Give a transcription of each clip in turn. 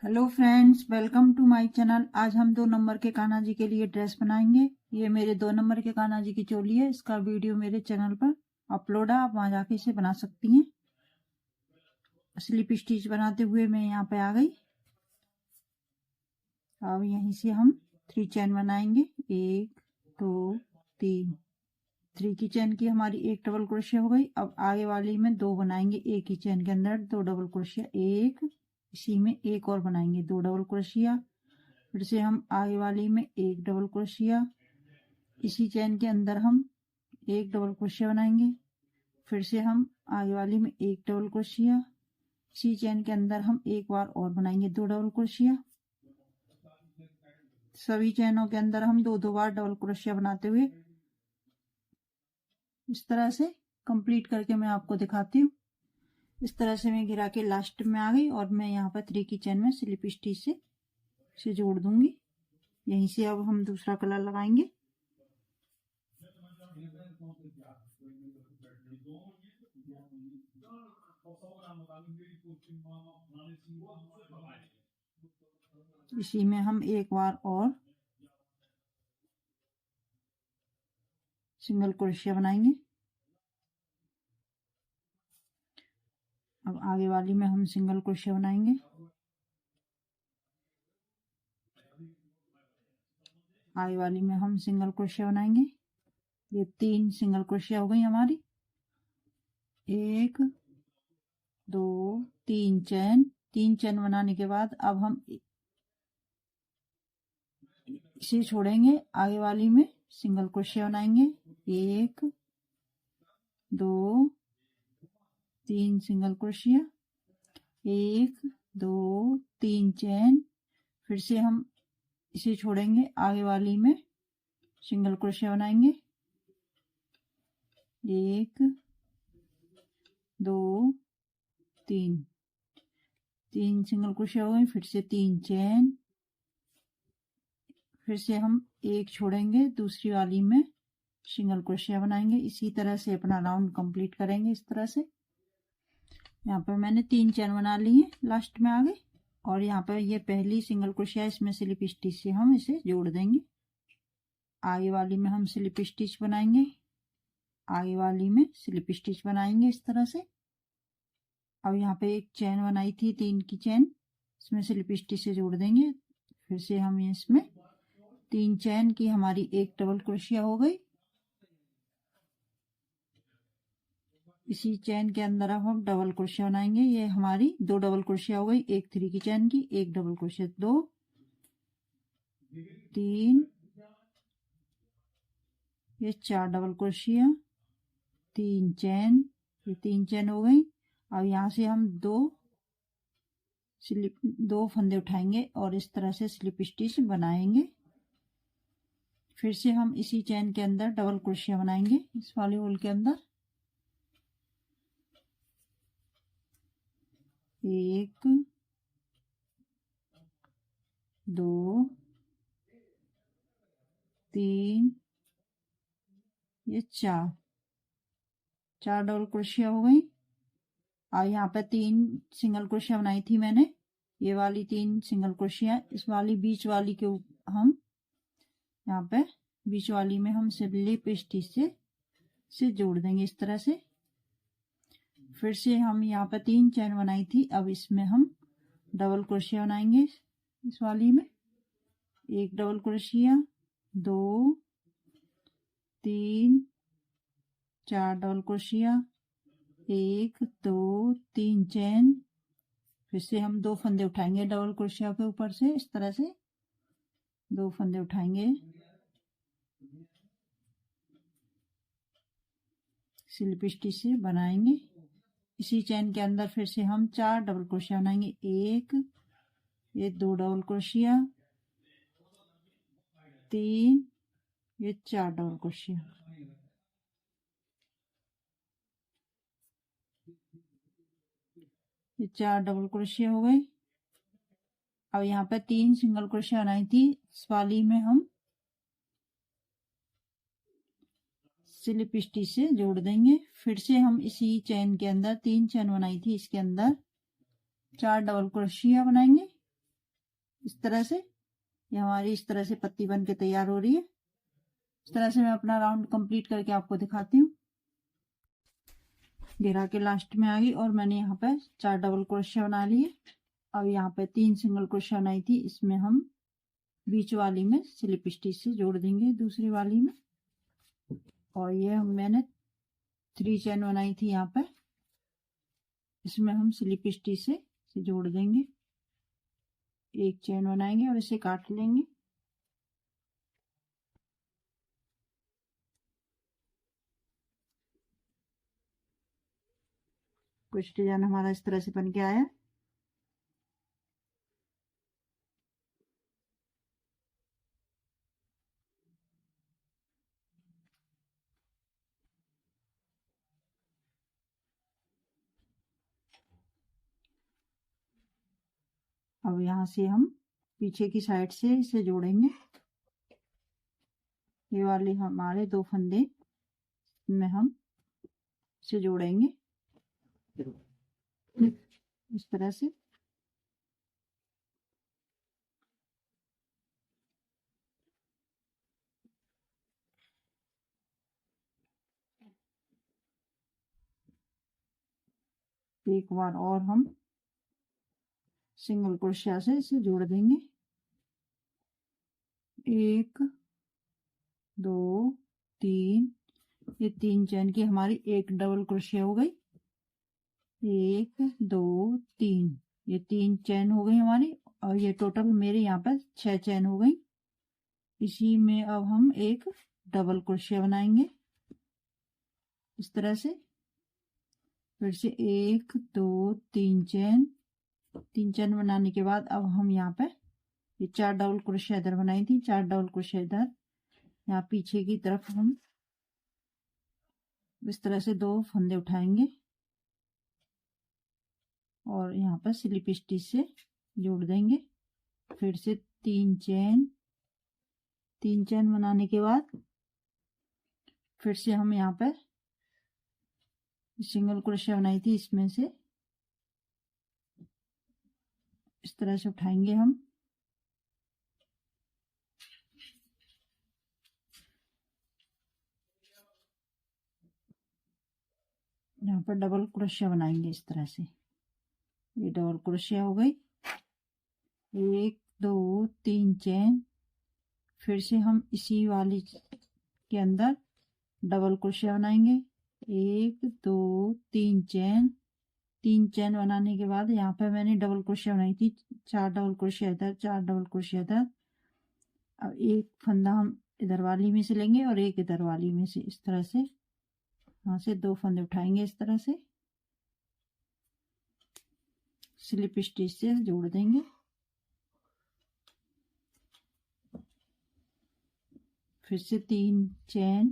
Hello friends, welcome to my channel. आज हम 2 number के कान्हा जी के लिए ड्रेस बनाएंगे। ये मेरे 2 नंबर के कान्हा जी की चोली है। इसका वीडियो मेरे चैनल पर अपलोड है, आप वहां जाके इसे बना सकती हैं। स्लिप स्टिच बनाते हुए मैं यहाँ पे आ गई। अब यहीं से हम 3 चैन बनाएंगे। 1 2 3। 3 की चैन की हमारी एक डबल क्रोशिया हो गई। अब आगे वाली में 2 बनाएंगे। एक ही चैन के अंदर 2 डबल क्रोशिया, एक इसी में एक और बनाएंगे 2 डबल क्रोशिया। फिर से हम आगे वाली में एक डबल क्रोशिया, इसी चैन के अंदर हम एक डबल क्रोशिया बनाएंगे। फिर से हम आगे वाली में एक डबल क्रोशिया, इसी चैन के अंदर हम एक बार और बनाएंगे 2 डबल क्रोशिया। सभी चैनों के अंदर हम 2-2 बार डबल क्रोशिया बनाते हुए इस तरह से कंप्लीट करके मैं आपको दिखाती हूँ। इस तरह से मैं गिरा के लास्ट में आ गई और मैं यहाँ पर 3 की चैन में स्लिप स्टिच से जोड़ दूंगी। यहीं से अब हम दूसरा कलर लगाएंगे। इसी में हम एक बार और सिंगल क्रोशिया बनाएंगे। अब आगे वाली में हम सिंगल क्रोशिया बनाएंगे। आगे वाली में हम सिंगल क्रोशिया बनाएंगे। ये 3 सिंगल क्रोशिया हो गई हमारी। 1 2 3 चैन। 3 चैन बनाने के बाद अब हम इसे छोड़ेंगे। आगे वाली में सिंगल क्रोशिया बनाएंगे। 1 2 3 सिंगल क्रोशिया, 1 2 3 चैन। फिर से हम इसे छोड़ेंगे। आगे वाली में सिंगल क्रोशिया बनाएंगे। 1 2 3 3 सिंगल क्रोशिया हो गए। फिर से 3 चैन। फिर से हम एक छोड़ेंगे, दूसरी वाली में सिंगल क्रोशिया बनाएंगे। इसी तरह से अपना राउंड कंप्लीट करेंगे। इस तरह से यहाँ पर मैंने 3 चैन बना ली है, लास्ट में आ गए। और यहाँ पर ये पहली सिंगल क्रोशिया, इसमें स्लिप स्टिच से हम इसे जोड़ देंगे। आगे वाली में हम स्लिप स्टिच बनाएंगे। आगे वाली में स्लिप स्टिच बनाएंगे इस तरह से। अब यहाँ पे एक चैन बनाई थी 3 की चैन, इसमें स्लिप स्टिच से जोड़ देंगे। फिर से हम इसमें 3 चैन की हमारी एक डबल क्रोशिया हो गई। इसी चैन के अंदर अब हम डबल क्रोशिया बनाएंगे। ये हमारी 2 डबल क्रोशिया हो गई। एक 3 की चैन की, एक डबल क्रोशिया, 2 3, ये 4 डबल क्रोशिया, 3 चैन, ये 3 चैन हो गई। अब यहाँ से हम 2 फंदे उठाएंगे और इस तरह से स्लिप स्टिच बनाएंगे। फिर से हम इसी चैन के अंदर डबल क्रोशिया बनाएंगे, इस वाले होल के अंदर। 1 2 3, ये 4 डबल क्रोशिया हो गई। और यहाँ पे 3 सिंगल क्रोशिया बनाई थी मैंने। ये वाली 3 सिंगल क्रोशिया, इस वाली बीच वाली के हम यहाँ पे बीच वाली में हम स्लिप स्टिच से जोड़ देंगे इस तरह से। फिर से हम यहाँ पे 3 चैन बनाई थी। अब इसमें हम डबल क्रोशिया बनाएंगे। इस वाली में एक डबल क्रोशिया, 2 3 4 डबल क्रोशिया, 1 2 3 चैन। फिर से हम 2 फंदे उठाएंगे डबल क्रोशिया के ऊपर से, इस तरह से 2 फंदे उठाएंगे, स्लिप स्टिच से बनाएंगे। इसी चैन के अंदर फिर से हम 4 डबल क्रोशिया बनाएंगे। 1, ये 2 डबल क्रोशिया, 3, ये 4 डबल क्रोशिया। ये 4 डबल क्रोशिया हो गए। अब यहाँ पे 3 सिंगल क्रोशिया बनाई थी, इस वाली में हम स्लिप स्टिच से जोड़ देंगे। फिर से हम इसी चैन के अंदर 3 चैन बनाई थी, इसके अंदर 4 डबल क्रोशिया बनाएंगे। इस तरह से ये हमारी इस तरह से पत्ती बन के तैयार हो रही है। इस तरह से मैं अपना राउंड कंप्लीट करके आपको दिखाती हूँ। घेरा के लास्ट में आ गई और मैंने यहाँ पे 4 डबल क्रोशिया बना लिए। अब यहाँ पे 3 सिंगल क्रोशिया बनाई थी, इसमें हम बीच वाली में स्लिप स्टिच से जोड़ देंगे दूसरी वाली में। और ये मैंने 3 चेन बनाई थी यहाँ पे, इसमें हम स्लिप स्टिच से जोड़ देंगे। एक चेन बनाएंगे और इसे काट लेंगे। कुछ डिजाइन हमारा इस तरह से बन के आया। अब यहाँ से हम पीछे की साइड से इसे जोड़ेंगे। ये वाले हमारे 2 फंदे में हम इसे जोड़ेंगे इस तरह से। एक बार और हम सिंगल क्रोशिया से इसे जोड़ देंगे। 1 2 3, ये 3 चेन की हमारी एक डबल क्रोशिया हो गई। 1 2 3, ये 3 चेन हो गई हमारी। और ये टोटल मेरे यहाँ पर 6 चेन हो गई। इसी में अब हम एक डबल क्रोशिया बनाएंगे इस तरह से। फिर से 1 2 3 चेन। 3 चेन बनाने के बाद अब हम यहाँ पे ये 4 डबल क्रोशिया इधर बनाई थी, 4 डबल क्रोशिया इधर। यहाँ पीछे की तरफ हम इस तरह से 2 फंदे उठाएंगे और यहाँ पर स्लिप स्टिच से जोड़ देंगे। फिर से 3 चेन। 3 चेन बनाने के बाद फिर से हम यहाँ पर सिंगल क्रोशिया बनाई थी, इसमें से इस तरह से उठाएंगे हम। यहाँ पर डबल क्रोशिया बनाएंगे इस तरह से। ये डबल क्रोशिया हो गई। 1 2 3 चेन। फिर से हम इसी वाली के अंदर डबल क्रोशिया बनाएंगे। 1 2 3 चेन। 3 चेन बनाने के बाद यहाँ पे मैंने डबल क्रोशिया बनाई थी, 4 डबल क्रोशिया इधर, 4 डबल क्रोशिया इधर। अब एक फंदा हम इधर वाली में से लेंगे और एक इधर वाली में से, इस तरह से यहाँ से 2 फंदे उठाएंगे इस तरह से, स्लिप स्टिच से जोड़ देंगे। फिर से 3 चेन।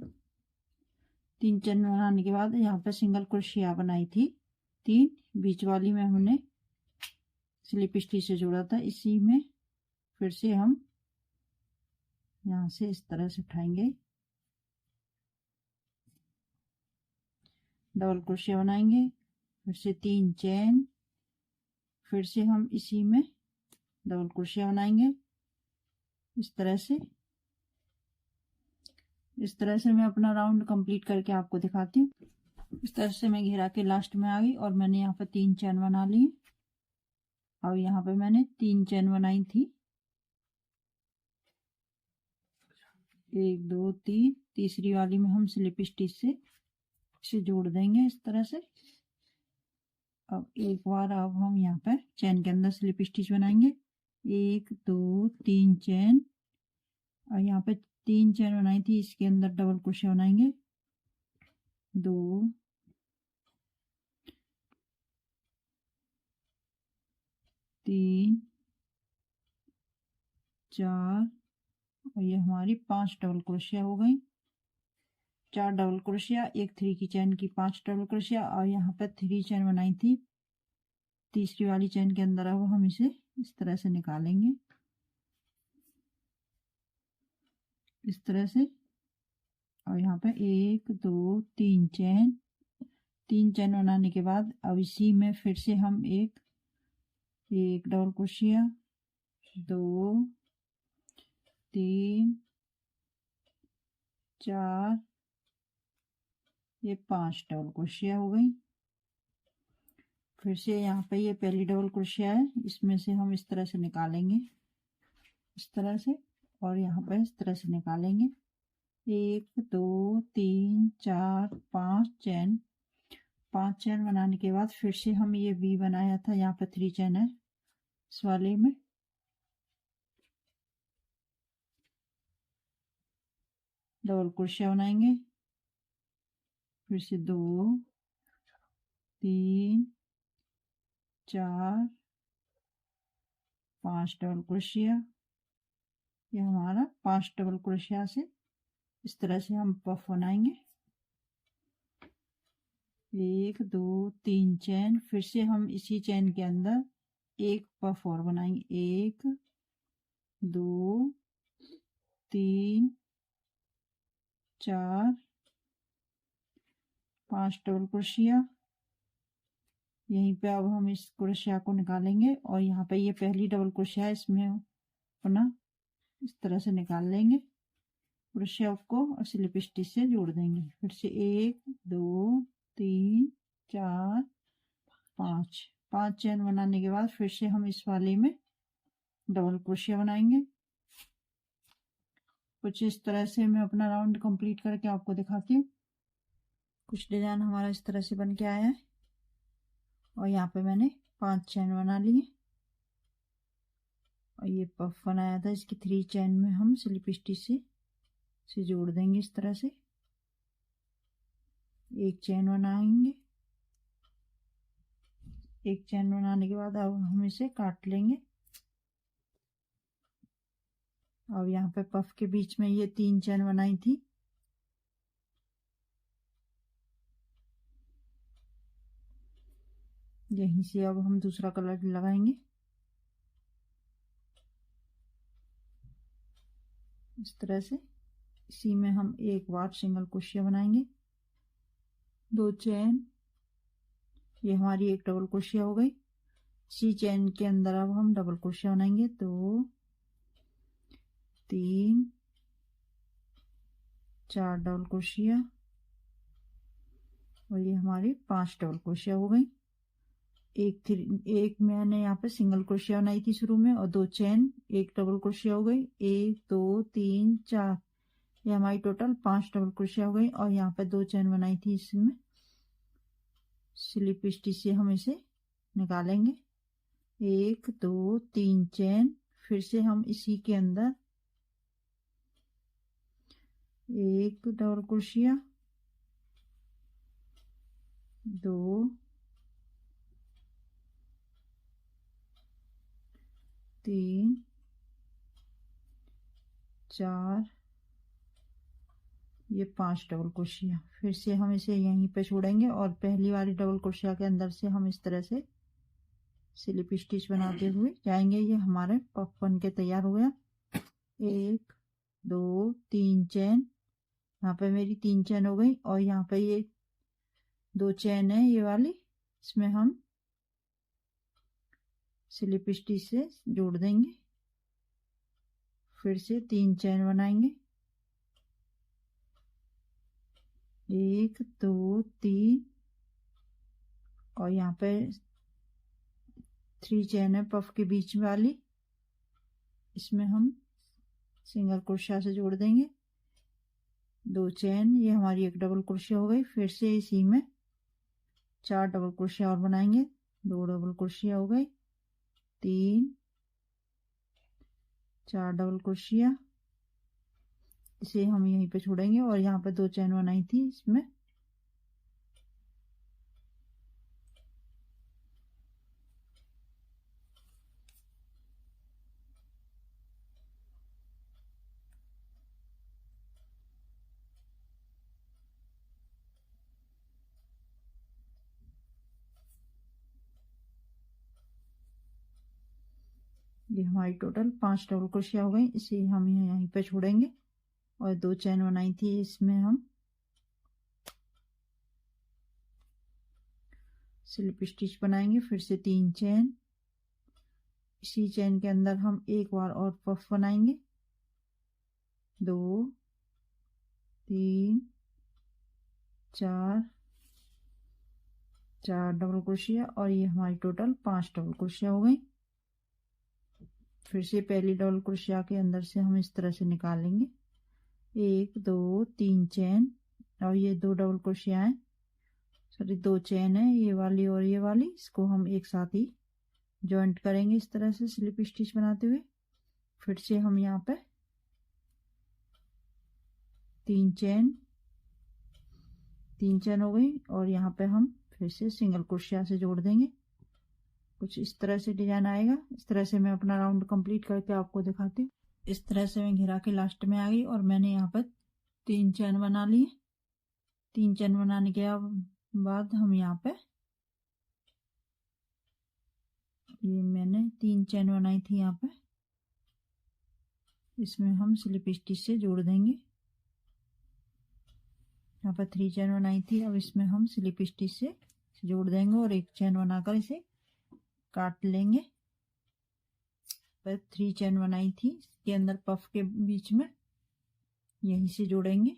3 चेन बनाने के बाद यहाँ पर सिंगल क्रोशिया बनाई थी 3, बीच वाली में हमने स्लिप स्टिच से जोड़ा था। इसी में फिर से हम यहाँ से इस तरह से उठाएंगे, डबल क्रोशिया बनाएंगे। फिर से 3 चेन। फिर से हम इसी में डबल क्रोशिया बनाएंगे इस तरह से। इस तरह से मैं अपना राउंड कंप्लीट करके आपको दिखाती हूँ। इस तरह से मैं घेरा के लास्ट में आ गई और मैंने यहाँ पर 3 चेन बना ली। और यहाँ पे मैंने 3 चेन बनाई थी, 1 2 3। तीसरी वाली में हम स्लिप स्टिच से इसे जोड़ देंगे इस तरह से। अब एक बार अब हम यहाँ पर चेन के अंदर स्लिप स्टिच बनाएंगे। 1 2 3 चेन। और यहाँ पे 3 चेन बनाई थी, इसके अंदर डबल क्रोशिया बनाएंगे। 2 3 4 और ये हमारी 5 डबल क्रोशिया हो गई। 4 डबल क्रोशिया, एक 3 की चेन की 5 डबल क्रोशिया। और यहाँ पर 3 चेन बनाई थी, तीसरी वाली चेन के अंदर अब हम इसे इस तरह से निकालेंगे इस तरह से। और यहाँ पे 1 2 3 चेन। 3 चेन बनाने के बाद अब इसी में फिर से हम एक डबल क्रोशिया, 2 3 4, ये 5 डबल क्रोशिया हो गई। फिर से यहाँ पे ये पहली डबल क्रोशिया है, इसमें से हम इस तरह से निकालेंगे, इस तरह से, और यहाँ पे इस तरह से निकालेंगे। 1 2 3 4 5 चैन। 5 चैन बनाने के बाद फिर से हम ये वी बनाया था, यहाँ पे 3 चैन है इस वाले में। डबल क्रोशिया बनाएंगे, फिर से 2 3 4 5 डबल क्रोशिया। ये हमारा 5 डबल क्रोशिया से इस तरह से हम पफ बनाएंगे। 1 2 3 चैन, फिर से हम इसी चैन के अंदर एक पफ और बनाएंगे। 1 2 3 4 5 डबल क्रोशिया। यहीं पे अब हम इस क्रोशिया को निकालेंगे और यहाँ पे ये पहली डबल क्रोशिया है, इसमें अपना इस तरह से निकाल लेंगे क्रोशिया को और स्लिप स्टिच से जोड़ देंगे। फिर से 1 2 3 4 5, 5 चैन बनाने के बाद फिर से हम इस वाले में डबल क्रोशिया बनाएंगे। कुछ इस तरह से मैं अपना राउंड कंप्लीट करके आपको दिखाती हूँ। कुछ डिजाइन हमारा इस तरह से बन के आया है और यहाँ पे मैंने 5 चैन बना लिए और ये पफ बनाया था, इसकी 3 चैन में हम स्लिप स्टिच से जोड़ देंगे इस तरह से। एक चैन बनाएंगे, एक चैन बनाने के बाद अब हम इसे काट लेंगे। अब यहाँ पे पफ के बीच में ये 3 चैन बनाई थी, यहीं से अब हम दूसरा कलर लगाएंगे इस तरह से। इसी में हम एक बार सिंगल क्रोशिया बनाएंगे, 2 चैन, ये हमारी एक डबल क्रोशिया हो गई। इसी चैन के अंदर अब हम डबल क्रोशिया बनाएंगे, 2 3 4 डबल क्रोशिया और ये हमारी 5 डबल क्रोशिया हो गई। एक मैंने यहाँ पे सिंगल क्रोशिया बनाई थी शुरू में और 2 चैन, एक डबल क्रोशिया हो गई। 1 2 3 4, ये हमारी टोटल 5 डबल क्रोशिया हो गई और यहाँ पे 2 चैन बनाई थी, इसमें स्लिप स्टिच से हम इसे निकालेंगे। 1 2 3 चैन, फिर से हम इसी के अंदर एक डबल क्रोशिया, 2 3 4, ये 5 डबल क्रोशिया। फिर से हम इसे यहीं पे छोड़ेंगे और पहली वाली डबल क्रोशिया के अंदर से हम इस तरह से स्लिप स्टिच बनाते हुए जाएंगे। ये हमारे पफ बन के तैयार हो गया। 1 2 3 चैन, यहाँ पे मेरी 3 चैन हो गई और यहाँ पे ये 2 चैन है ये वाली, इसमें हम स्लिप स्टिच से जोड़ देंगे। फिर से 3 चैन बनाएंगे, 1 2 3 और यहाँ पे 3 चैन है पफ के बीच वाली, इसमें हम सिंगल क्रोशिया से जोड़ देंगे। 2 चैन, ये हमारी एक डबल क्रोशिया हो गई। फिर से इसी में 4 डबल क्रोशिया और बनाएंगे, 2 डबल क्रोशिया हो गई। 3 4 डबल क्रोशिया, इसे हम यहीं पे छोड़ेंगे और यहाँ पे 2 चैन बनाई थी, इसमें ये हमारी टोटल 5 डबल क्रोशिया हो गई। इसे हम यहीं पे छोड़ेंगे और 2 चैन बनाई थी, इसमें हम स्लिप स्टिच बनाएंगे। फिर से 3 चैन, इसी चेन के अंदर हम एक बार और पफ बनाएंगे, 2 3 4 डबल क्रोशिया, और ये हमारी टोटल 5 डबल क्रोशिया हो गई। फिर से पहली डबल क्रोशिया के अंदर से हम इस तरह से निकालेंगे, 1 2 3 चेन, और ये 2 डबल क्रोशिया है, सॉरी 2 चेन है, ये वाली और ये वाली, इसको हम एक साथ ही जॉइंट करेंगे इस तरह से स्लिप स्टिच बनाते हुए। फिर से हम यहाँ पे 3 चेन हो गई, और यहाँ पे हम फिर से सिंगल क्रोशिया से जोड़ देंगे। कुछ इस तरह से डिजाइन आएगा। इस तरह से मैं अपना राउंड कंप्लीट करके आपको दिखाती हूँ। इस तरह से मैं घिरा के लास्ट में आ गई, और मैंने यहाँ पर 3 चेन बना लिए। 3 चेन बनाने के बाद हम यहाँ पे, ये मैंने 3 चेन बनाई थी यहाँ पे, इसमें हम स्लिप स्टिच से जोड़ देंगे। यहाँ पर 3 चेन बनाई थी, अब इसमें हम स्लिप स्टिच से जोड़ देंगे और एक चेन बनाकर इसे काट लेंगे। पर 3 चेन बनाई थी, इसके अंदर पफ के बीच में यहीं से जोड़ेंगे।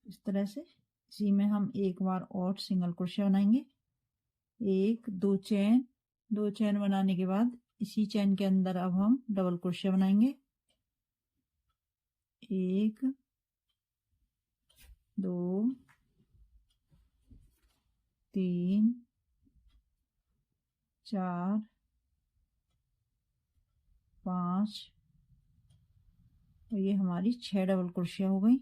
इस तरह से इसी में हम एक बार और सिंगल क्रोशिया बनाएंगे, 1 2 चेन बनाने के बाद इसी चेन के अंदर अब हम डबल क्रोशिया बनाएंगे, 1 2 3 4 5, और ये हमारी 6 डबल क्रोशिया हो गई।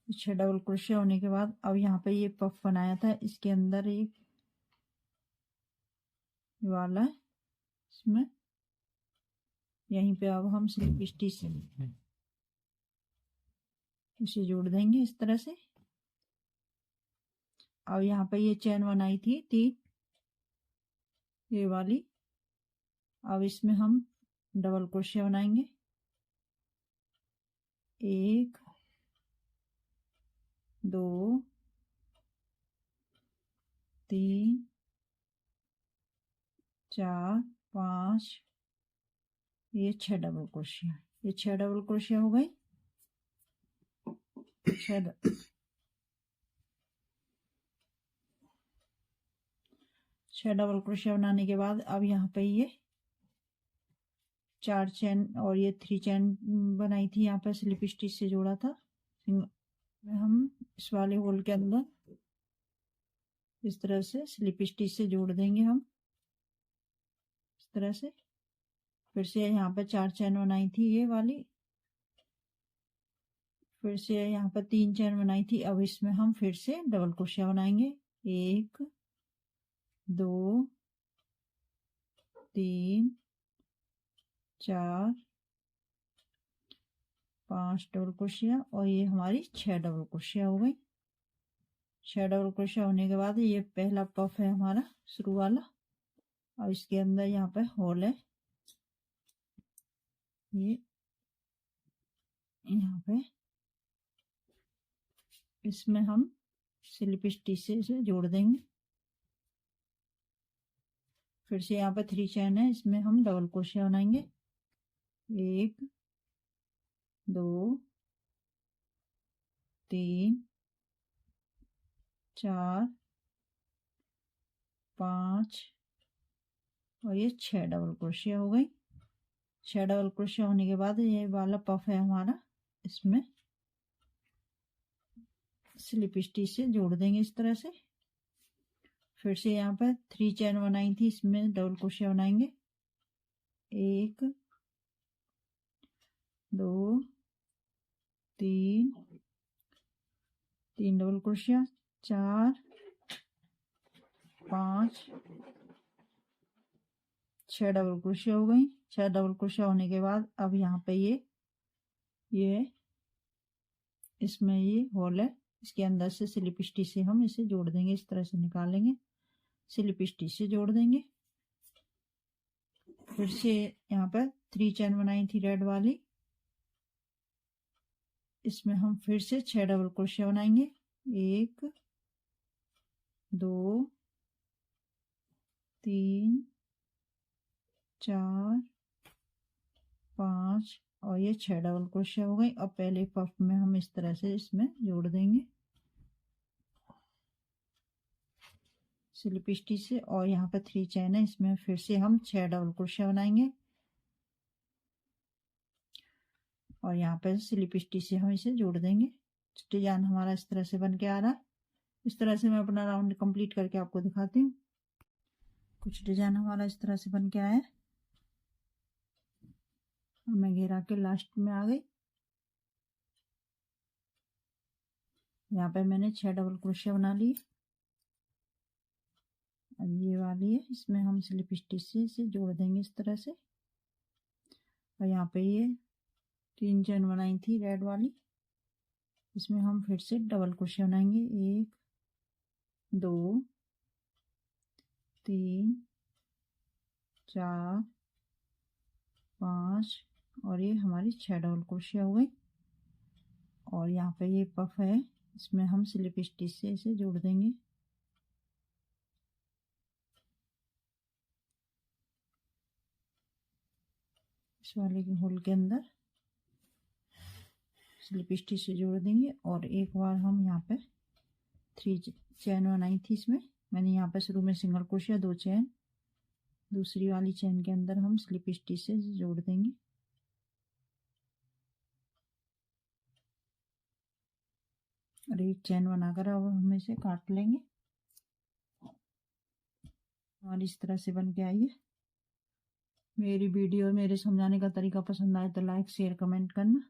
छह डबल क्रोशिया होने के बाद अब यहाँ पे ये पफ बनाया था, इसके अंदर एक वाला है, इसमें यहीं पे अब हम स्लिप स्टिच से इसे जोड़ देंगे इस तरह से। अब यहाँ पे ये चेन बनाई थी 3, ये वाली, अब इसमें हम डबल क्रोशिया बनाएंगे, 1 2 3 4 5, ये 6 डबल क्रोशिया, ये 6 डबल क्रोशिया हो गई। 6 डबल क्रोशिया बनाने के बाद अब यहाँ पे ये 4 चेन और ये 3 चेन बनाई थी, यहाँ पे स्लिप स्टिच से जोड़ा था, हम इस वाले होल के अंदर इस तरह से स्लिप स्टिच से जोड़ देंगे हम इस तरह से। फिर से यहाँ पर 4 चेन बनाई थी ये वाली, फिर से यहाँ पर 3 चेन बनाई थी, अब इसमें हम फिर से डबल क्रोशिया बनाएंगे, 1 2 3 4 5 डबल क्रोशिया, और ये हमारी 6 डबल क्रोशिया हो गई। 6 डबल क्रोशिया होने के बाद ये पहला पफ है हमारा शुरू वाला, और इसके अंदर यहाँ पे होल है, ये यहाँ पे इसमें हम स्लिप स्टिच से इसे जोड़ देंगे। फिर से यहाँ पे 3 चेन है, इसमें हम डबल क्रोशिया बनाएंगे, 1 2 3 4 5, और ये 6 डबल क्रोशिया हो गई। 6 डबल क्रोशिया होने के बाद ये वाला पफ है हमारा, इसमें स्लिप स्टिच से जोड़ देंगे इस तरह से। फिर से यहाँ पर 3 चेन बनाई थी, इसमें डबल क्रोशिया बनाएंगे, 1 2 3 डबल क्रोशिया, 4 5 6 डबल क्रोशिया हो गई। 6 डबल क्रोशिया होने के बाद अब यहाँ पे ये इसमें ये होल है, इसके अंदर से स्लिप स्टिच से हम इसे जोड़ देंगे, इस तरह से निकालेंगे, स्लिप स्टिच से जोड़ देंगे। फिर से यहाँ पर 3 चेन बनाई थी रेड वाली, इसमें हम फिर से 6 डबल क्रोशिया बनाएंगे। 1 2 3 4 5 और ये 6 डबल क्रोशिया हो गई। अब पहले पफ में हम इस तरह से इसमें जोड़ देंगे स्लिप स्टिच से, और यहाँ पे 3 चैन है, इसमें फिर से हम 6 डबल क्रोशिया बनाएंगे और यहाँ पे स्लिप स्टिच से हम इसे जोड़ देंगे। डिजाइन हमारा इस तरह से बन के आ रहा है। इस तरह से मैं अपना राउंड कंप्लीट करके आपको दिखाती हूँ। कुछ डिजाइन हमारा इस तरह से बन के आया है। मैं घेरा के लास्ट में आ गई। यहाँ पे मैंने 6 डबल क्रोशिया बना ली। अब ये वाली है, इसमें हम स्लिप स्टिच से इसे जोड़ देंगे इस तरह से। और यहाँ पे ये 3 चैन बनाई थी रेड वाली, इसमें हम फिर से डबल क्रोशिया बनाएंगे। 1 2 3 4 5 और ये हमारी 6 डबल क्रोशिया हो गई। और यहाँ पे ये पफ है, इसमें हम स्लिप स्टिच से इसे जोड़ देंगे। इस वाले के होल के अंदर स्लिप स्टिच से जोड़ देंगे। और एक बार हम यहाँ पे 3 चैन बनाई थी, इसमें मैंने यहाँ पे शुरू में सिंगल क्रोशिया 2 चैन, दूसरी वाली चैन के अंदर हम स्लिप स्टिच से जोड़ देंगे। और एक चैन बनाकर अब हम इसे काट लेंगे। और इस तरह से बन के आई है। मेरी वीडियो मेरे समझाने का तरीका पसंद आए तो लाइक शेयर कमेंट करना।